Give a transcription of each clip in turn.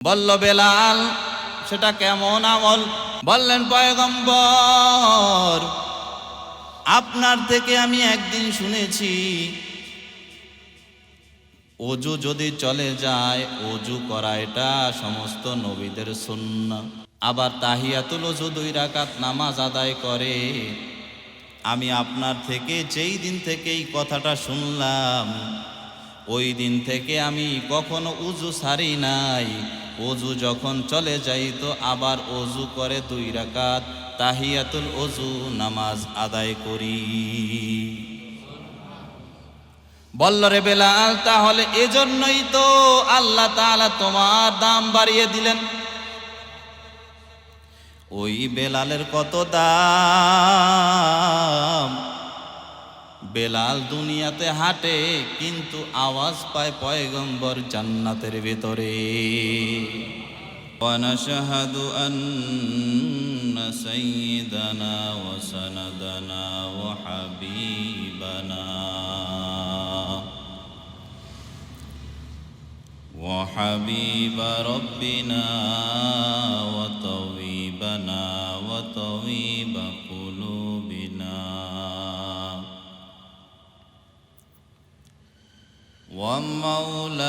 বলল বেলাল, সেটা কেমন আমল? বললেন, পয়গম্বর, আপনার থেকে আমি একদিন শুনেছি ওযু যদি চলে যায়, ওযু করা এটা সমস্ত নবীদের সুন্নাহ। আবার তাহিয়াতুল ওযু 2 রাকাত নামাজ আদায় করে। আমি আপনার থেকে যেই দিন থেকে এই কথাটা শুনলাম, ওই দিন থেকে আমি কখনো ওযু ছাড়ি নাই। ওযু যখন চলে যাই তো আবার ওযু করে 2 রাকাত তাহিয়াতুল ওযু নামাজ আদায় করি। বলল, রে বেলাল, তাহলে এজন্যই তো আল্লাহ তাআলা তোমার দাম বাড়িয়ে দিলেন। ওই বেলালের কত দাম! বেলাল দুনিয়াতে হাঁটে কিন্তু আওয়াজ পায় পয়গম্বর জান্নাতের ভেতরে। ونشهد أن سيدنا وسندنا وحبيب ربنا وطبيبنا وطبيب قلوبنا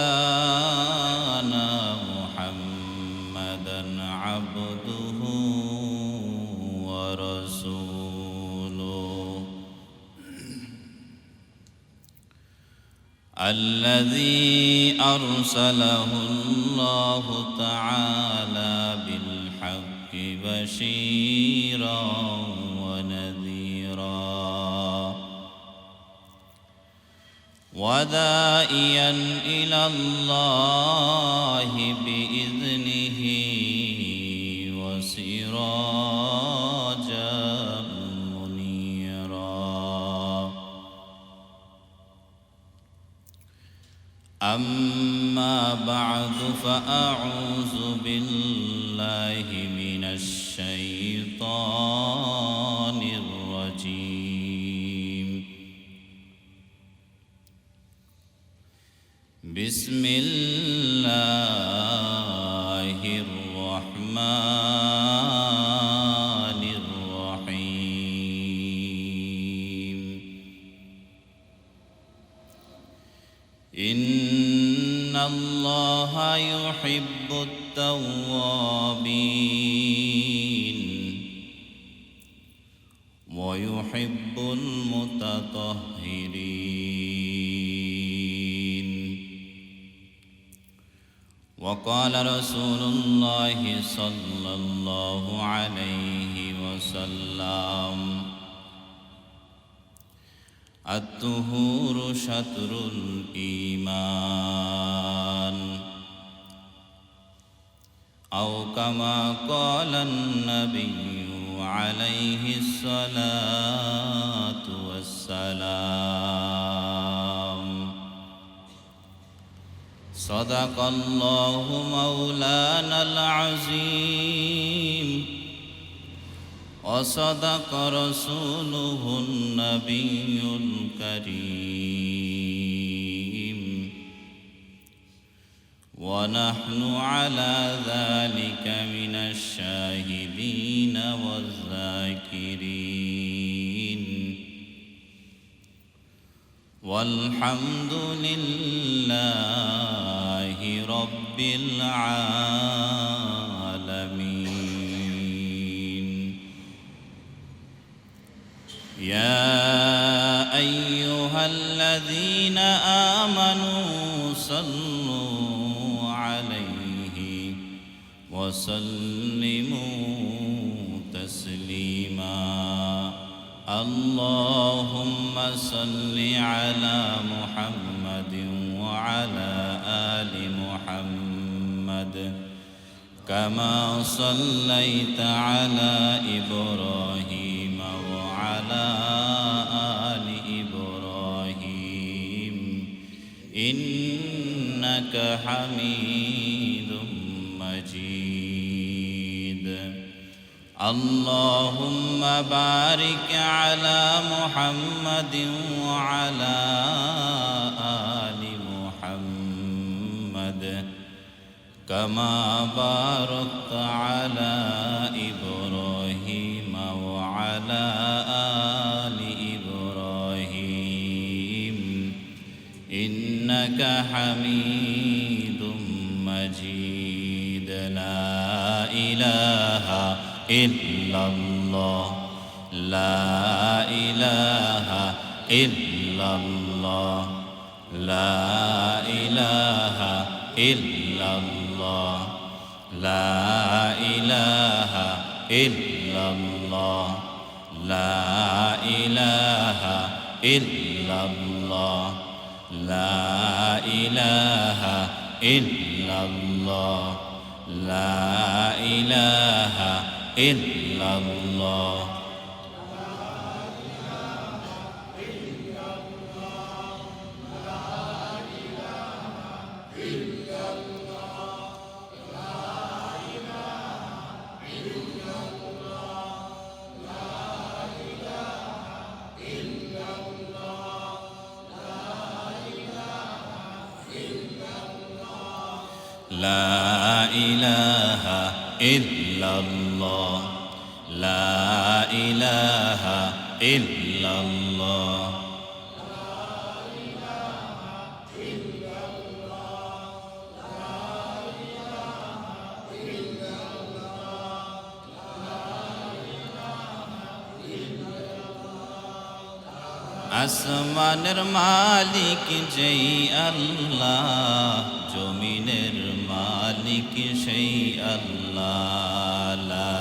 ومولانا محمدا عبده ورسوله الذي أرسله الله تعالى بالحق بشيرا ونذيرا وداعيا إلى الله بإذنه وسراجا منيرا. أما بعد فأعوذ بالله من الشيطان الرجيم. بسم الله الرحمن الرحيم. إن الله يحب التوابين ويحب المتطهرين. وقال رسول الله صلى الله عليه وسلم: الطهور شطر الإيمان، أو كما قال النبي عليه الصلاة والسلام. صدق الله مولانا العظيم وصدق رسوله النبي الكريم، ونحن على ذلك من الشاهدين والذاكرين، والحمد لله رب العالمين. يا أيها الذين آمنوا صلوا عليه وسلموا تسليما. اللهم صل على محمد وعلى آل محمد كما صليت على إبراهيم وعلى آل إبراهيم إنك حميد مجيد. اللهم بارك على محمد وعلى آل محمد كما باركت على إبراهيم وعلى آل إبراهيم إنك حميد مجيد. لا إله إلا الله لا إله إلا الله لا إله إلا الله لا إله إلا الله لا إله إلا الله لا إله إلا الله لا إله إلا الله. لا إله إلا الله لا إله إلا الله. আসমানের মালিক যেই আল্লাহ জমিনের মালিক সেই আল্লাহ লা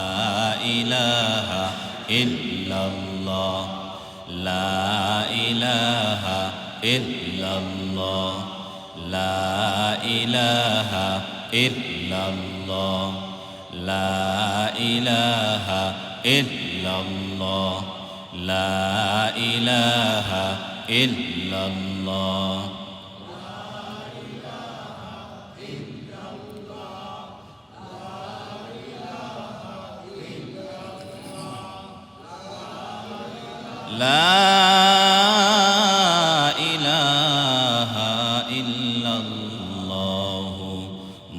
ইলাহা ইল্লাল্লাহ লা ইলাহা ইল্লাল্লাহ লা ইলাহা ইল্লাল্লাহ লা ইলাহা ইল্লাল্লাহ লা ইলাহা ইল্লাল্লাহ. লা ইলাহা ইল্লাল্লাহ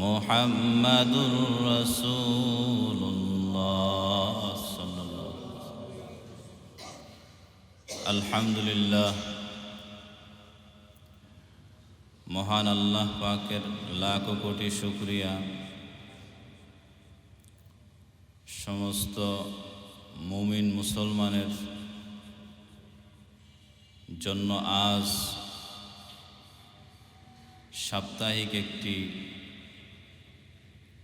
মুহাম্মাদুর রাসূলুল্লাহ সাল্লাল্লাহু আলাইহি ওয়াসাল্লাম. আলহামদুলিল্লাহ, মহান আল্লাহ পাকের লাখো কোটি শুকরিয়া। সমস্ত মুমিন মুসলমানের জন্য আজ সাপ্তাহিক একটি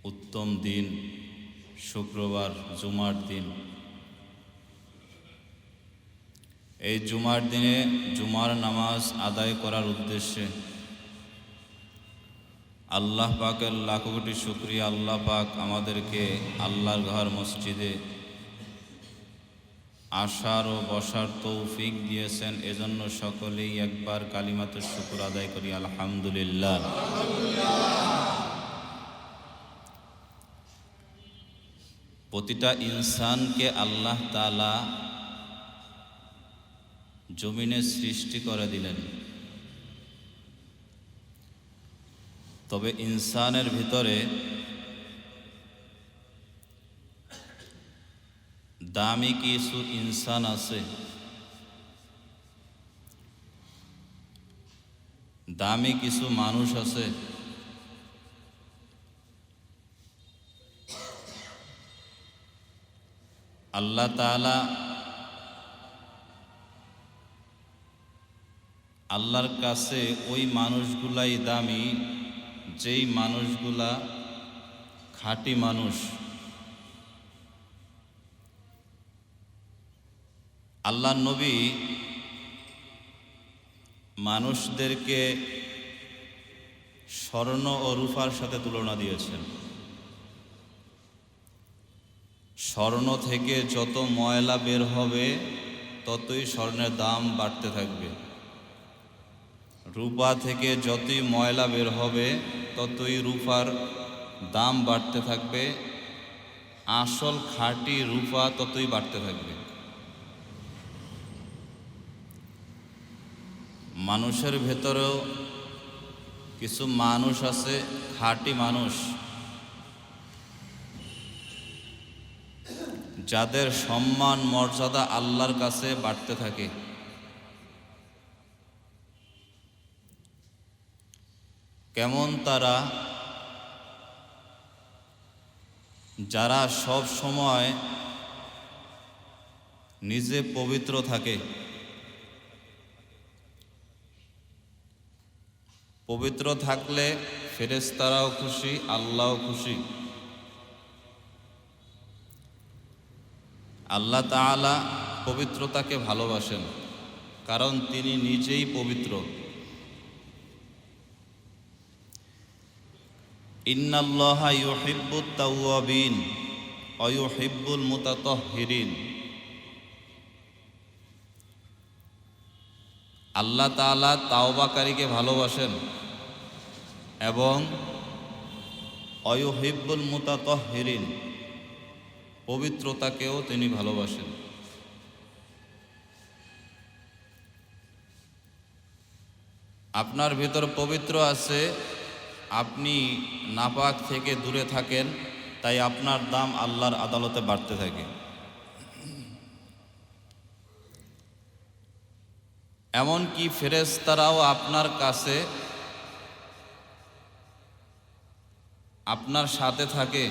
উত্তম দিন, শুক্রবার জুমার দিন। এই জুমার দিনে জুমার নামাজ আদায় করার উদ্দেশ্যে আল্লাহ পাকের লাখো কোটি শুকরিয়া। আল্লাহ পাক আমাদেরকে আল্লাহর ঘর মসজিদে আসার ও বসার তৌফিক দিয়েছেন। এজন্য সকলেই একবার কালিমাতুশ শুকর আদায় করি, আলহামদুলিল্লাহ। প্রতিটা ইনসানকে আল্লাহ তাআলা জমিনে সৃষ্টি করে দিলেন, তবে ইনসানের ভিতরে দামি কিছু ইনসান আছে, দামি কিছু মানুষ আছে। আল্লাহ তাআলা আল্লাহর কাছে ওই মানুষগুলাই দামি যেই মানুষগুলা খাঁটি মানুষ। আল্লাহর নবী মানুষদেরকে স্বর্ণ ও রূপার সাথে তুলনা দিয়েছেন। স্বর্ণ থেকে যত ময়লা বের হবে ততই স্বর্ণের দাম বাড়তে থাকবে, রূপা থেকে যতই ময়লা বের হবে ততই রূপার দাম বাড়তে থাকবে, আসল খাঁটি রূপা ততই বাড়তে থাকবে। মানুষের ভেতরেও কিছু মানুষ আছে খাঁটি মানুষ, যাদের সম্মান মর্যাদা আল্লাহর কাছে বাড়তে থাকে। কেমন তারা? যারা সব সময় নিজে পবিত্র থাকে। পবিত্র থাকলে ফেরেশতারাও খুশি, আল্লাহও খুশি। আল্লাহ তাআলা পবিত্রতাকে ভালোবাসেন, কারণ তিনি নিজেই পবিত্র। ইন্নাল্লাহা ইউহিব্বুত তাওয়াবিন ওয়া ইউহিব্বুল মুতাতাহহিরিন। আল্লাহ তাআলা তাওবাকারীকে ভালোবাসেন এবং ওয়া ইউহিব্বুল মুতাতাহহিরিন, পবিত্রতাকেও তিনি ভালোবাসেন। আপনার ভিতর পবিত্র আছে, আপনি নাপাক থেকে দূরে থাকেন, তাই আপনার দাম আল্লাহর আদালতে বাড়তে থাকে। এমনকি ফেরেশতারাও আপনার কাছে, আপনার সাথে থাকে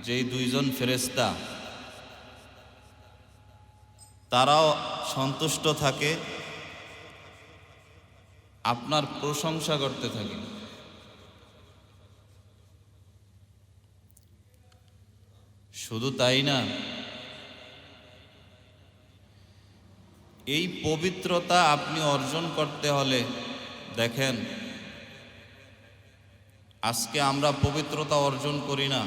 যেই দুইজন ফেরেশতা, তারাও সন্তুষ্ট থাকে, আপনার প্রশংসা করতে থাকে। শুধু তাই না, এই পবিত্রতা আপনি অর্জন করতে হলে দেখেন, আজকে আমরা পবিত্রতা অর্জন করি না,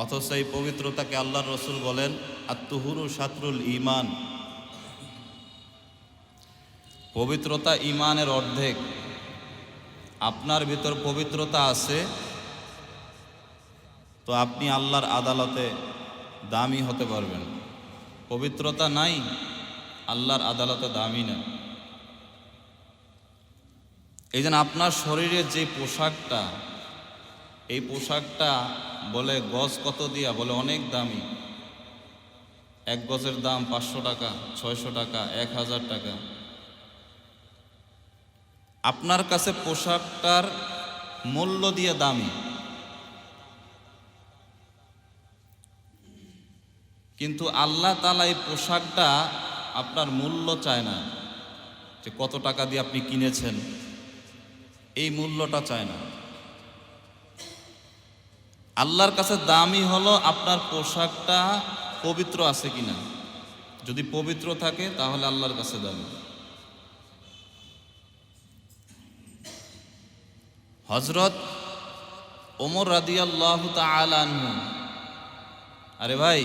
অথচ এই পবিত্রতাকে আল্লাহর রাসূল বলেন আত-তুহুরু শাতরুল ঈমান। পবিত্রতা ঈমানের অর্ধেক। আপনার ভিতর পবিত্রতা আছে তো আপনি আল্লাহর আদালতে দামি হতে পারবেন। পবিত্রতা নাই, আল্লাহর আদালতে দামি না। এই জন্য আপনার শরীরের যে পোশাকটা, এই পোশাকটা বলে গজ কত দিয়া, বলে অনেক দামি। এক গজের দাম 500 টাকা, 600 টাকা, 1000 টাকা। আপনার কাছে পোশাকটার মূল্য দিয়ে দামি, কিন্তু আল্লাহ তাআলা এই পোশাকটা আপনার মূল্য চায় না, যে কত টাকা দিয়ে আপনি কিনেছেন, এই মূল্যটা চায় না। আল্লাহর কাছে দামি হলো আপনার পোশাকটা পবিত্র আছে কিনা। যদি পবিত্র থাকে তাহলে আল্লাহর কাছে দামি। হযরত ওমর রাদিয়াল্লাহু তাআলা আনহু, আরে ভাই,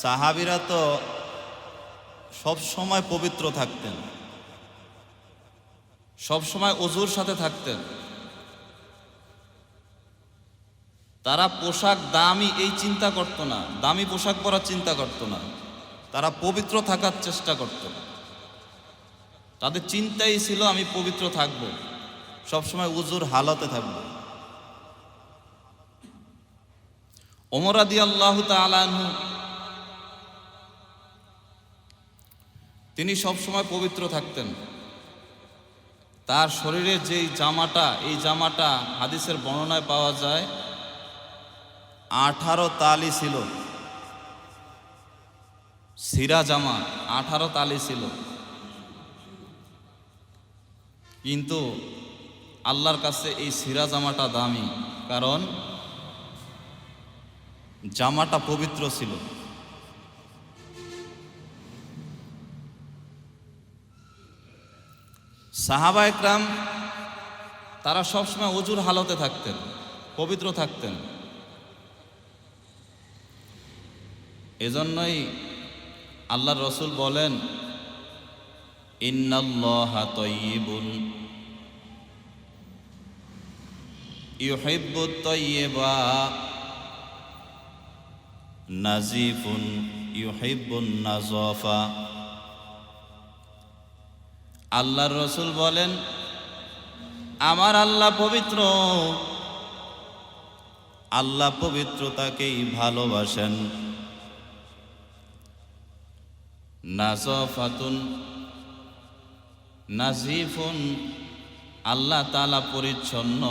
সাহাবীরা তো সব সময় পবিত্র থাকতেন, সব সময় ওযুর সাথে থাকতেন। তারা পোশাক দামি এই চিন্তা করতো না, দামি পোশাক পরার চিন্তা করতো না, তারা পবিত্র থাকার চেষ্টা করত। তাদের চিন্তাই ছিল আমি পবিত্র থাকব, সবসময় ওযুর হালতে থাকব। ওমর রাদিয়াল্লাহু তাআলা আনহু, তিনি সবসময় পবিত্র থাকতেন। তার শরীরে যেই জামাটা, এই জামাটা হাদিসের বর্ণনায় পাওয়া যায় 18 তালি ছিল, সিরা জামা 18 তালি ছিল। কিন্তু আল্লাহর কাছে এই সিরা জামাটা দামি, কারণ জামাটা পবিত্র ছিল। সাহাবা একরাম তারা সবসময় ওযুর হালতে থাকতেন, পবিত্র থাকতেন। এজন্যই আল্লাহর রাসূল বলেন ইন্নাল্লাহা তাইয়্যিবুন ইউহিব্বুত তাইয়্যিবা নাজিফুন ইউহিব্বুন নাযাফা। আল্লাহর রাসূল বলেন আমার আল্লাহ পবিত্র, আল্লাহ পবিত্রতাকেই ভালোবাসেন। নাযাফাতুন নাজিফুন, আল্লাহ তাআলা পরিচ্ছন্ন।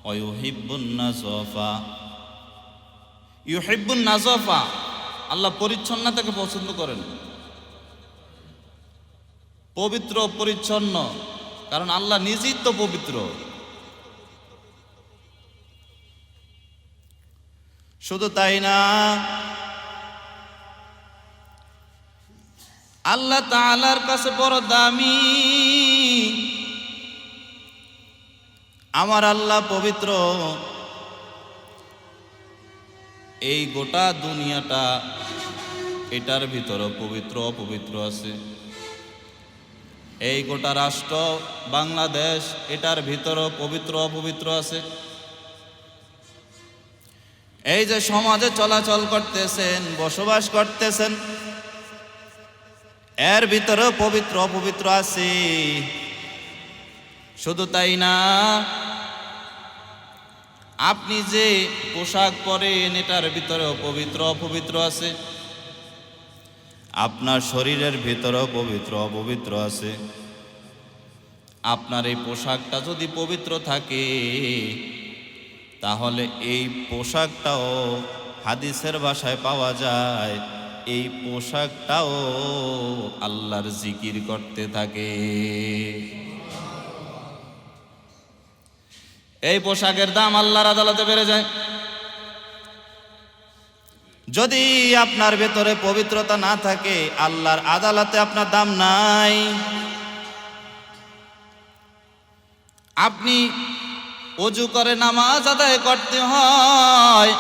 ওয়ুহিব্বুন নাযাফা, ইউহিব্বুন নাযাফা, আল্লাহ পরিচ্ছন্নতাকে পছন্দ করেন, পবিত্র পরিচ্ছন্ন, কারণ আল্লাহ নিজেই তো পবিত্র। শুধু তাই না, আল্লাহ তাআলার কাছে বড় দামি, আমার আল্লাহ পবিত্র। এই গোটা দুনিয়াটা, এটার ভিতরে পবিত্র অপবিত্র আছে। এই গোটা রাষ্ট্র বাংলাদেশ, এটার ভিতরে পবিত্র অপবিত্র আছে। এই যে সমাজে চলাচল করতেছেন, বসবাস করতেছেন, এর ভিতরে পবিত্র অপবিত্র আছে। শুধু তাই না, আপনি যে পোশাক পরেন, এটার ভিতরেও পবিত্র অপবিত্র আছে। আপনার শরীরের ভিতরেও পবিত্র অপবিত্র আছে। আপনার এই পোশাকটা যদি পবিত্র থাকে, তাহলে এই পোশাকটাও হাদিসের ভাষায় পাওয়া যায়, এই পোশাকটাও আল্লাহর জিকির করতে থাকে। এই পোশাকের দাম আল্লাহর আদালতে বেড়ে যায়। যদি আপনার ভেতরে পবিত্রতা না থাকে, আল্লাহর আদালতে আপনার দাম নাই। আপনি ওযু করে নামাজ আদায় করতে হয়,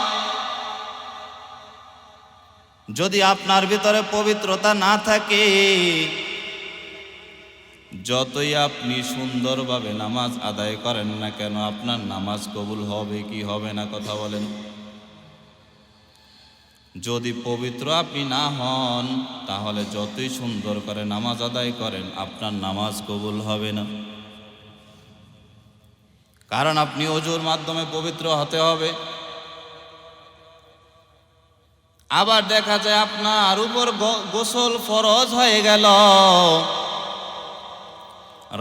যদি আপনার ভিতরে পবিত্রতা না থাকে, যতই আপনি সুন্দরভাবে নামাজ আদায় করেন না কেন, আপনার নামাজ কবুল হবে কি হবে না, কথা বলেন। যদি পবিত্র আপনি না হন, তাহলে যতই সুন্দর করে নামাজ আদায় করেন, আপনার নামাজ কবুল হবে না। কারণ আপনি ওযুর মাধ্যমে পবিত্র হতে হবে। আবার দেখা যায় আপনার উপর গোসল ফরজ হয়ে গেল,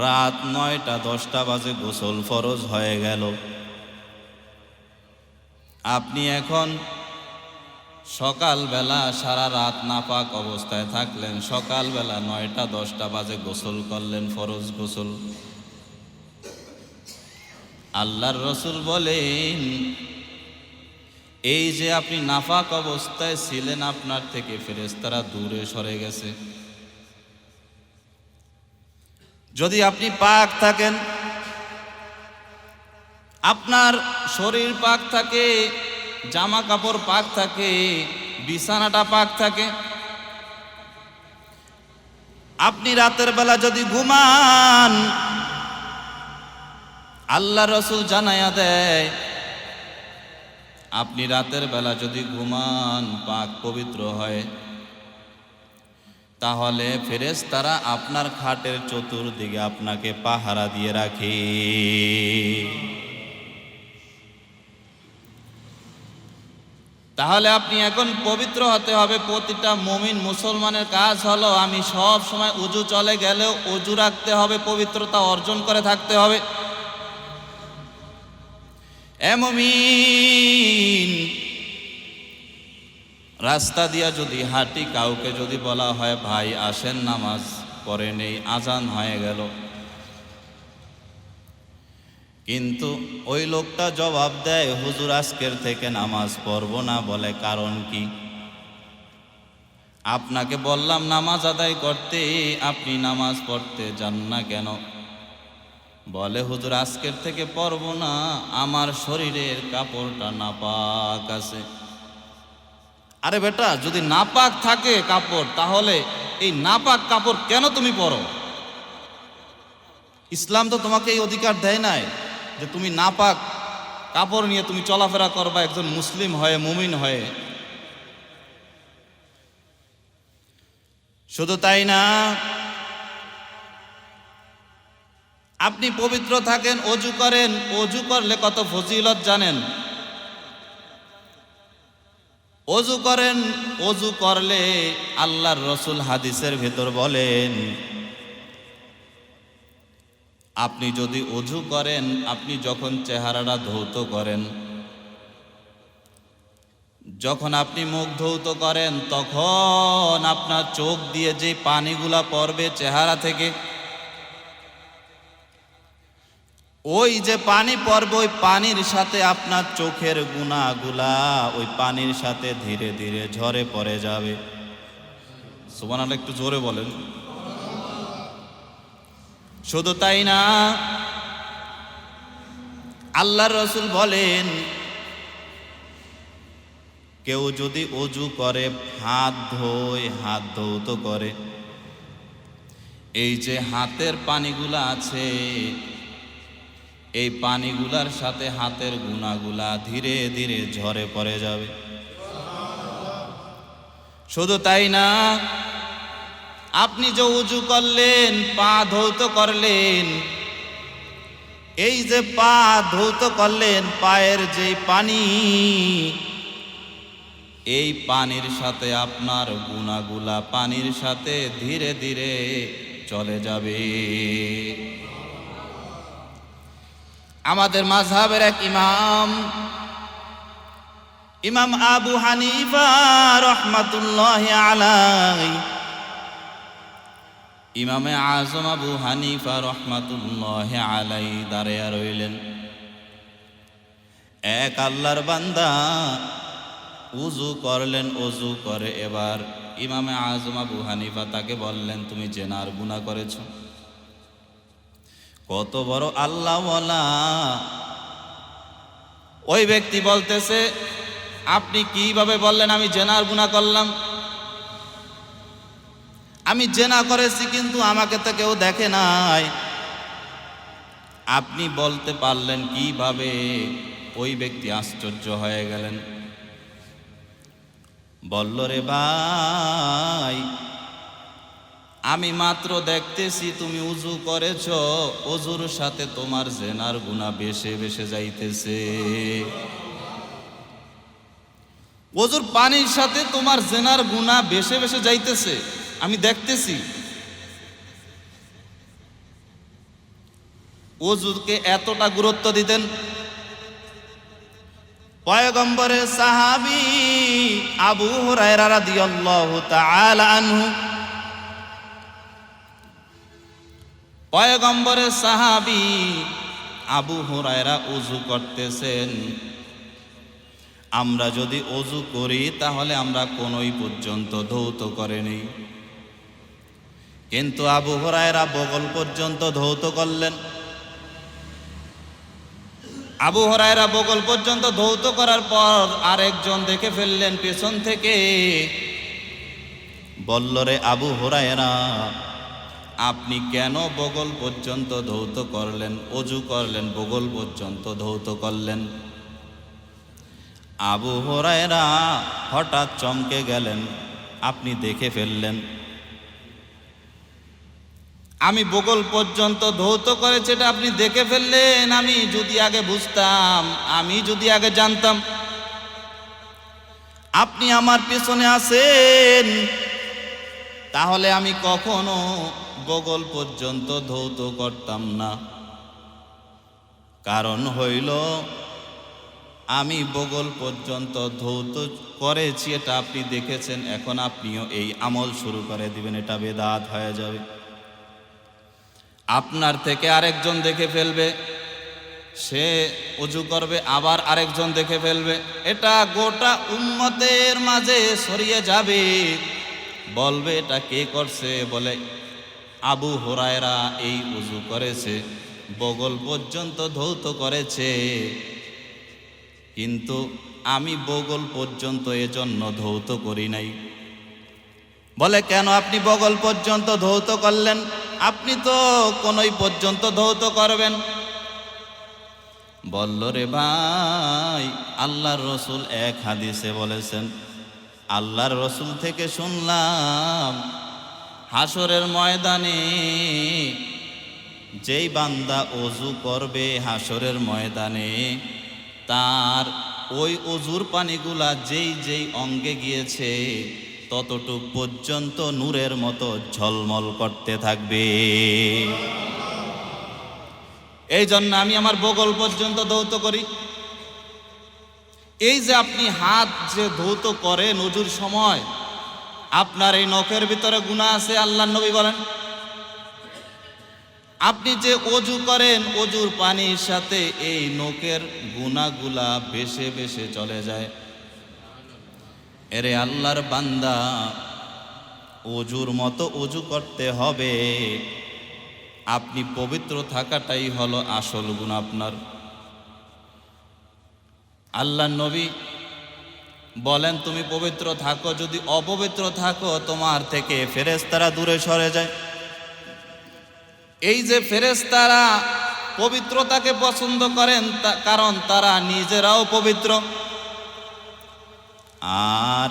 রাত 9টা 10টা বাজে গোসল ফরজ হয়ে গেল। আপনি এখন সকালবেলা সারা রাত নাপাক অবস্থায় থাকলেন, সকালবেলা 9টা 10টা বাজে গোসল করলেন, ফরজ গোসল। আল্লাহর রাসূল বলেন, এই যে আপনি নাপাক অবস্থায় ছিলেন, আপনার থেকে ফেরেশতারা দূরে সরে গেছে। যদি আপনি পাক থাকেন, আপনার শরীর পাক থাকে, জামা কাপড় পাক থাকে, বিছানাটা পাক থাকে, আপনি রাতের বেলা যদি ঘুমান, আল্লাহ রাসূল জানায়া দেয়, আপনি রাতের বেলা যদি ঘুমান, পাক পবিত্র হয়, তাহলে ফেরেশতারা আপনার খাটের চতুর্দিকে আপনাকে পাহারা দিয়ে রাখে। তাহলে আপনি এখন পবিত্র হতে হবে। প্রতিটা মুমিন মুসলমানের কাজ হলো, আমি সব সময় ওযু চলে গেলেও ওযু রাখতে হবে, পবিত্রতা অর্জন করে থাকতে হবে। এ মুমিন, রাস্তা দিয়া যদি হাঁটি, কাউকে যদি বলা হয় ভাই আসেন নামাজ পড়ে নেই, আজান হয়ে গেল, কিন্তু ওই লোকটা জবাব দেয় হুজুর আজকের থেকে নামাজ পড়ব না, বলে কারণ কি? আপনাকে বললাম নামাজ আদায় করতে, আপনি নামাজ পড়তে যান না কেন? বলে হুজুর আজকের থেকে পড়ব না, আমার শরীরের কাপড়টা নাপাক আছে। আরে বেটা, যদি নাপাক থাকে কাপড়, তাহলে এই নাপাক কাপড় কেন তুমি পরো? ইসলাম তো তোমাকে এই অধিকার দেয় নাই যে তুমি নাপাক কাপড় নিয়ে তুমি চলাফেরা করবা একজন মুসলিম হয়ে, মুমিন হয়ে। শুধু তাই না, আপনি পবিত্র থাকেন, ওযু করেন, ওযু করলে কত ফজিলত জানেন? অজু করেন, অজু করলে আল্লাহর রসুল হাদিসের ভেতর বলেন, আপনি যদি অজু করেন, আপনি যখন চেহারাটা ধৌত করেন, যখন আপনি মুখ ধৌত করেন, তখন আপনার চোখ দিয়ে যে পানিগুলা পড়বে চেহারা থেকে, ওই যে পানি পড়বে, ওই পানির সাথে আপনার চোখের গুনাহগুলা ওই পানির সাথে ধীরে ধীরে ঝরে পড়ে যাবে। সুবহানাল্লাহ, একটু জোরে বলেন। শুধু তাই না, আল্লাহর রাসূল বলেন, কেউ যদি অজু করে, হাত ধোয়, হাত ধৌত করে, এই যে হাতের পানিগুলা আছে, এই পানিগুলার সাথে হাতের গুনাহগুলা ধীরে ধীরে ঝরে পড়ে যাবে। শুধু তাই না, আপনি যে উজু করলেন, পা ধৌত করলেন, এই যে পা ধৌত করলেন, পায়ের যে পানি, এই পানির সাথে আপনার গুনাহগুলা পানির সাথে ধীরে ধীরে চলে যাবে। আমাদের মাযহাবের এক ইমাম, ইমাম আবু হানিফা রাহমাতুল্লাহি আলাইহি, ইমামে আযম আবু হানিফা রাহমাতুল্লাহি আলাইহি দাঁড়িয়ে রইলেন। এক আল্লাহর বান্দা উজু করলেন, উজু করে এবার ইমামে আযম আবু হানিফা তাকে বললেন, তুমি জেনার গুনাহ করেছ। কত বড় আল্লাহওয়ালা! ওই ব্যক্তি বলতেছে, আপনি কিভাবে বললেন আমি জেনার গুনাহ করলাম? আমি জেনা করেছি, কিন্তু আমাকে তো কেউ দেখে নাই। আপনি বলতে পারলেন কিভাবে? ওই ব্যক্তি আশ্চর্য হয়ে গেলেন। বলল, রে ভাই, আমি মাত্র দেখতেছি তুমি উজু করেছ, ওজুর সাথে তোমার জেনার গুনাহ বেশে বেশে যাইতেছে। ওজুর পানির সাথে তোমার জেনার গুনাহ বেশে বেশে যাইতেছে, আমি দেখতেছি। ওজুকে এতটা গুরুত্ব দিতেন পয়গম্বরের সাহাবী আবু হুরায়রা রাদিয়াল্লাহু তাআলা আনহু। পয়গম্বরের সাহাবী আবু হুরায়রা ওযু করতেছেন। আমরা যদি ওযু করি তাহলে আমরা কোনই পর্যন্ত ধৌত করে নেই, কিন্তু আবু হুরায়রা বগল পর্যন্ত ধৌত করলেন। আবু হুরায়রা বগল পর্যন্ত ধৌত করার পর আরেকজন দেখে ফেললেন পেছন থেকে। বলল, রে আবু হুরায়রা, আপনি কেন বগল পর্যন্ত ধৌত করলেন? ওযু করলেন, বগল পর্যন্ত ধৌত করলেন। আবু হুরায়রা হঠাৎ চমকে গেলেন, আপনি দেখে ফেললেন আমি বগল পর্যন্ত ধৌত করেছি, এটা আপনি দেখে ফেললেন। আমি যদি আগে বুঝতাম, আমি যদি আগে জানতাম আপনি আমার পিছনে আছেন, তাহলে আমি কখনো বগল পর্যন্ত ধৌত করতাম না। কারণ হইল, আমি বগল পর্যন্ত ধৌত করেছি, এটা আপনি দেখেছেন, এখন আপনিও এই আমল শুরু করে দিবেন, এটা বেদাত হয়ে যাবে। আপনার থেকে আরেকজন দেখে ফেলবে, সে ওযু করবে, আবার আরেকজন দেখে ফেলবে, এটা গোটা উম্মতের মাঝে ছড়িয়ে যাবে। বলবে, এটা কে করছে? বলে, আবু হুরায়রা এই ওযু করেছে, বগল পর্যন্ত ধৌত করেছে, কিন্তু আমি বগল পর্যন্ত এজন্য ধৌত করি নাই। বলে, কেন আপনি বগল পর্যন্ত ধৌত করলেন? আপনি তো কোনই পর্যন্ত ধৌত করবেন। বলল, রে ভাই, আল্লাহর রাসূল এক হাদিসে বলেছেন, আল্লাহর রাসূল থেকে শুনলাম, হাসরের ময়দানে যেই বান্দা ওযু করবে, হাসরের ময়দানে তার ওই অজুর পানিগুলা যেই যেই অঙ্গে গিয়েছে ততটুক পর্যন্ত নূরের মতো ঝলমল করতে থাকবে। এই জন্য আমি আমার বগল পর্যন্ত ধৌত করি। এই যে আপনি হাত যে ধৌত করেন অজুর সময়, আপনার এই নখের ভিতরে গুনাহ আছে, আল্লাহর নবী বলেন। আপনি যে অজু করেন অজুর পানির সাথে এই নখের গুনাহগুলা ভেসে ভেসে চলে যায়। এরে আল্লাহর বান্দা, অজুর মতো অজু করতে হবে। আপনি পবিত্র থাকাটাই হলো আসল গুণ আপনার। আল্লাহর নবী বলেন, তুমি পবিত্র থাকো, যদি অপবিত্র থাকো তোমার থেকে ফেরেশতারা দূরে সরে যায়। এই যে ফেরেশতারা পবিত্রতাকে পছন্দ করেন কারণ তারা নিজেরাও পবিত্র, আর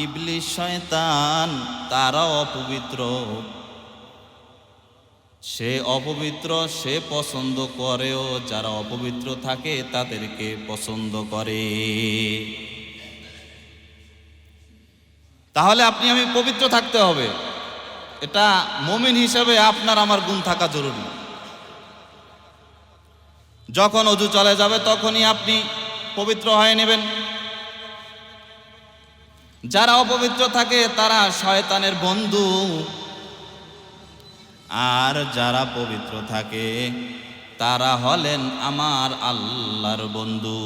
ইবলিস শয়তান তারাও অপবিত্র। সে অপবিত্র, সে পছন্দ করেও যারা অপবিত্র থাকে তাদেরকে পছন্দ করে। তাহলে আপনি আমি পবিত্র থাকতে হবে, এটা মুমিন হিসেবে আপনার আমার গুণ থাকা জরুরি। যখন অজু চলে যাবে তখনই আপনি পবিত্র হয়ে নেবেন। যারা অপবিত্র থাকে তারা শয়তানের বন্ধু, আর যারা পবিত্র থাকে তারা হলেন আমার আল্লাহর বন্ধু।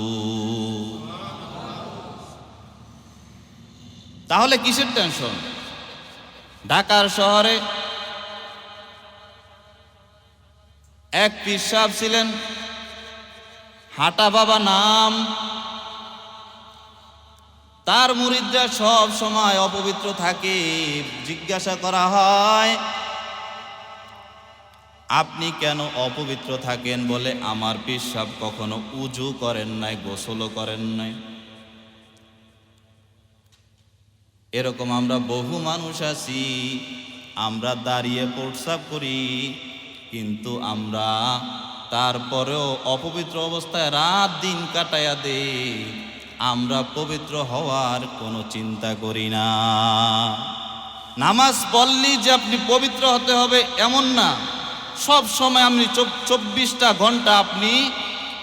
তাহলে কিসের টেনশন? ঢাকার শহরে এক পীর সাহেব ছিলেন, হাঁটা বাবা নাম। তার মুরিদরা সব সময় অপবিত্র থাকে। জিজ্ঞাসা করা হয়, আপনি কেন অপবিত্র থাকেন? বলে, আমার পীর সাহেব কখনো উজু করেন নাই, গোসলও করেন নাই। এরকম আমরা বহু মানুষ আছি, আমরা দাঁড়িয়ে প্রস্রাব করি, কিন্তু আমরা তারপরেও অপবিত্র অবস্থায় রাত দিন কাটাইয়া দেই। আমরা পবিত্র হওয়ার কোনো চিন্তা করি না। নামাজ পড়লি যে আপনি পবিত্র হতে হবে এমন না, সব সময় আপনি 24টা ঘন্টা আপনি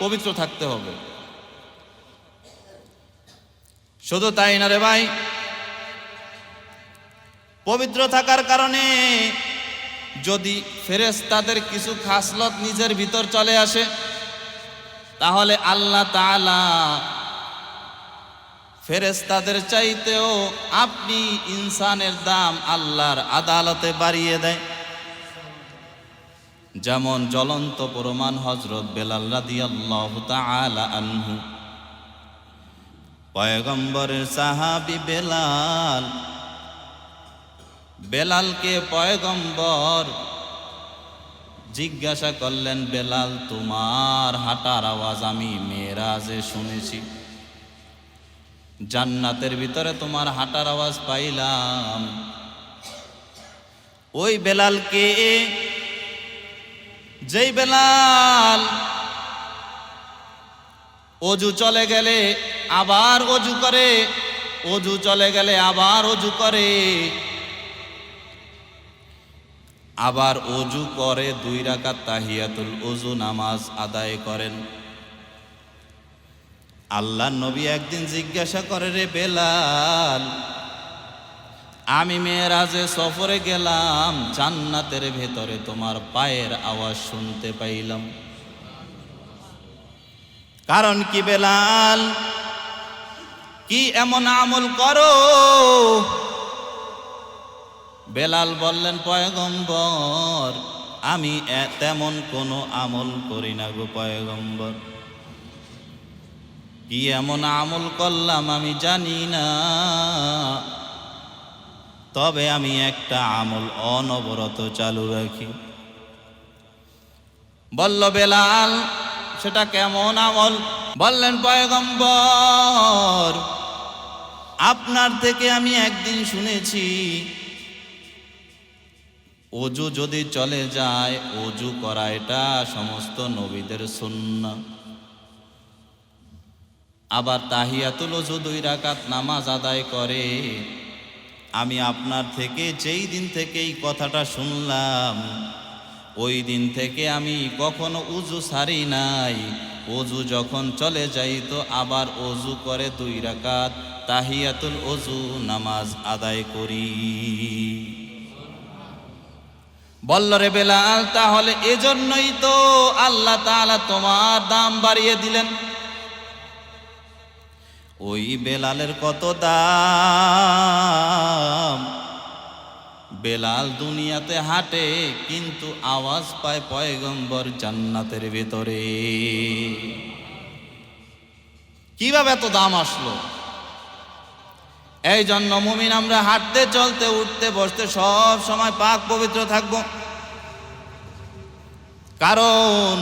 পবিত্র থাকতে হবে। শুধু তাই না রে ভাই, পবিত্র থাকার কারণে যদি ফেরেশতাদের কিছু খাসলত নিজের ভিতর চলে আসে, তাহলে আল্লাহ তাআলা ফেরেশতাদের চাইতেও আপনি ইনসানের দাম আল্লাহর আদালতে বাড়িয়ে দেয়। যেমন জ্বলন্ত প্রমাণ হযরত বেলাল রাদিয়াল্লাহু তাআলা আনহু। পয়গম্বরের সাহাবী বেলাল, বেলালকে পয়গম্বর জিজ্ঞাসা করলেন, বেলাল তোমার হাঁটার আওয়াজ আমি মেরাজে শুনেছি, জান্নাতের ভিতরে তোমার হাঁটার আওয়াজ পাইলাম। ওই বেলালকে, যেই বেলাল অজু চলে গেলে আবার অজু করে, অজু চলে গেলে আবার অজু করে, আবার অজু করে 2 রাকাত তাহিয়াতুল ওযু নামাজ আদায় করেন। আল্লাহর নবী একদিন জিজ্ঞাসা করে, রে বেলাল, আমি মেরাজে সফরে গেলাম, জান্নাতের ভেতরে তোমার পায়ের আওয়াজ শুনতে পাইলাম, কারণ কি বেলাল? কি এমন আমল করো? বেলাল বললেন, পয়গম্বর আমি তেমন কোনো আমল করি না গো পয়গম্বর। কি এমন আমল করলাম আমি জানি না, তবে আমি একটা আমল অনবরত চালু রাখি। বলল, বেলাল সেটা কেমন আমল? বললেন, পয়গম্বর আপনার থেকে আমি একদিন শুনেছি, অজু যদি চলে যায় অজু করা এটা সমস্ত নবীদের সুন্নাহ। আবার তাহিয়াতুল ওযু 2 রাকাত নামাজ আদায় করে, আমি আপনার থেকে যেই দিন থেকে এই কথাটা শুনলাম ওই দিন থেকে আমি কখনো উজু ছাড়ি নাই। ওযু যখন চলে যাই তো আবার ওযু করে 2 রাকাত তাহিয়াতুল ওযু নামাজ আদায় করি। বলল রে বেলাল, তাহলে এজন্যই তো আল্লাহ তাআলা তোমার দাম বাড়িয়ে দিলেন। ওই বেলালের কত দাম! বেলাল দুনিয়াতে হাঁটে কিন্তু আওয়াজ পায় পয়গম্বর জান্নাতের ভেতরে। কিভাবে এত দাম আসলো? এই জন্য মুমিন আমরা হাঁটতে চলতে উঠতে বসতে সব সময় পাক পবিত্র থাকব। কারণ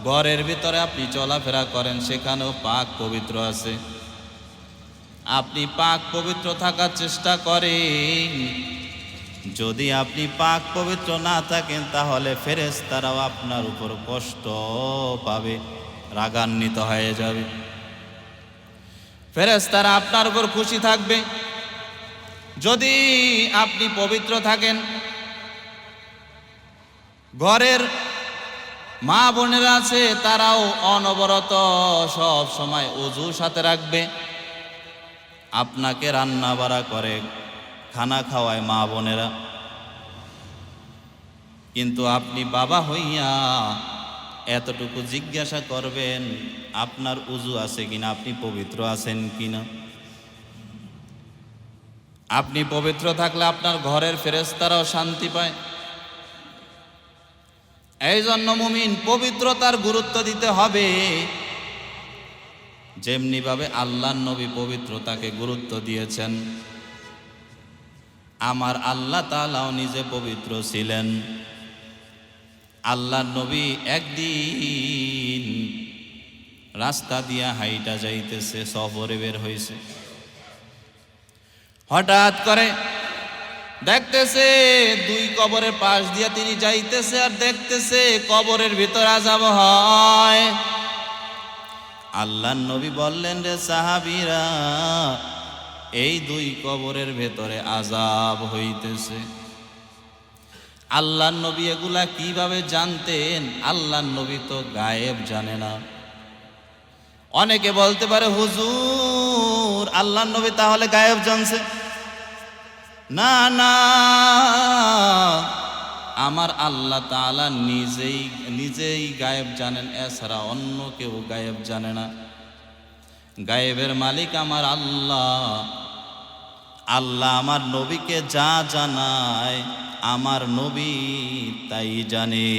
ঘরের ভিতরে আপনি চলাফেরা করেন, সেখানেও পাক পবিত্র আছে। আপনি পাক পবিত্র থাকার চেষ্টা করেন। যদি আপনি পাক পবিত্র না থাকেন তাহলে ফেরেশতারাও আপনার উপর কষ্ট পাবে, রাগান্বিত হয়ে যাবে। ফেরেশতারা আপনার উপর খুশি থাকবে যদি আপনি পবিত্র থাকেন। ঘরের মা বোনেরা আছে, তারাও অনবরত সব সময় ওযু সাথে রাখবে। আপনাকে রান্না বাড়া করে খানা খাওয়ায় মা বোনেরা, কিন্তু আপনি বাবা হইয়া এতটুকু জিজ্ঞাসা করবেন আপনার ওযু আছে কিনা, আপনি পবিত্র আছেন কিনা। আপনি পবিত্র থাকলে আপনার ঘরের ফেরেশতারাও শান্তি পায়। এই জন্য মুমিন পবিত্রতার গুরুত্ব দিতে হবে, যেমনি ভাবে আল্লাহর নবী পবিত্রতাকে গুরুত্ব দিয়েছেন। আমার আল্লাহ তাআলাও নিজে পবিত্র ছিলেন। আল্লাহর নবী একদিন রাস্তা দিয়া হাইটা যাইতেছে, সফরে বের হয়েছে। হঠাৎ করে দেখতেছে 2 কবরের পাশ দিয়া তিনি যাইতেছে, আর দেখতেছে কবরের ভিতর আযাব হয়। আল্লাহর নবী বললেন, রে সাহাবীরা, এই 2 কবরের ভেতরে আযাব হইতেছে। আল্লাহর নবী এগুলা কিভাবে জানতেন? আল্লাহর নবী তো গায়েব জানে না। অনেকে বলতে পারে, হুজুর আল্লাহর নবী তাহলে গায়েব জানছে। না না, আমার আল্লাহ তাআলা নিজেই গায়েব জানেন, এছাড়া অন্য কেউ গায়েব জানে না। গায়েবের মালিক আমার আল্লাহ। আল্লাহ আমার নবীকে যা জানায় আমার নবী তাই জানে।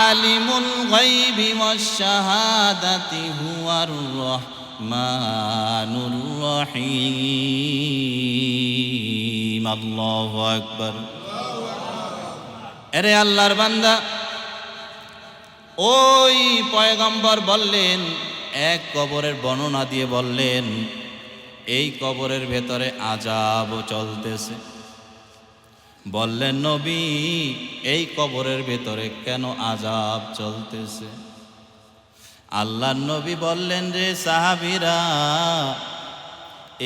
আলিমুল গায়বি ওয়াশ শাহাদাতি হুয়ার রহমানুর রহিম। আল্লাহু আকবার। আরে আল্লাহর বান্দা, ওই পয়গম্বর বললেন, এক কবরের বর্ণনা দিয়ে বললেন, এই কবরের ভেতরে আযাব চলতেছে। বললেন, নবী এই কবরের ভেতরে কেন আযাব চলতেছে? আল্লাহর নবী বললেন, রে সাহাবীরা,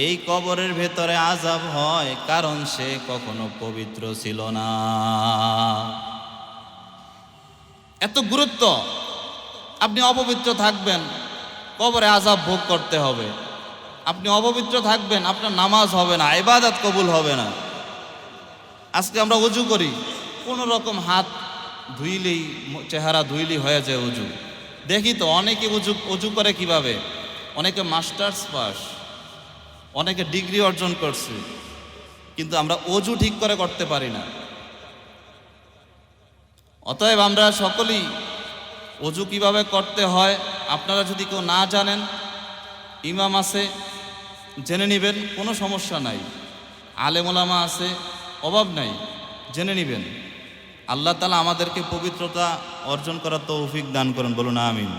এই কবরের ভেতরে আযাব হয় কারণ সে কখনো পবিত্র ছিল না। এত গুরুত্ব। আপনি অপবিত্র থাকবেন, কবরে আযাব ভোগ করতে হবে। আপনি অপবিত্র থাকবেন, আপনার নামাজ হবে না, ইবাদত কবুল হবে না। আজকে আমরা ওযু করি, কোনো রকম হাত ধুইলেই, চেহারা ধুইলেই হয়ে যায় ওযু। দেখি তো অনেকে ওযু করে কিভাবে। অনেকে মাস্টার্স পাস, অনেকে ডিগ্রি অর্জন করছে, কিন্তু আমরা ওযু ঠিক করে করতে পারি না। অতএব আমরা সকলেই ওযু কিভাবে করতে হয়, আপনারা যদি কেউ না জানেন, ইমাম আছে, জেনে নেবেন, কোনো সমস্যা নাই। আলেম ওলামা আছে, অভাব নাই, জেনে নেবেন। আল্লাহ তাআলা আমাদেরকে পবিত্রতা অর্জন করার তৌফিক দান করেন, বলুন আমিন।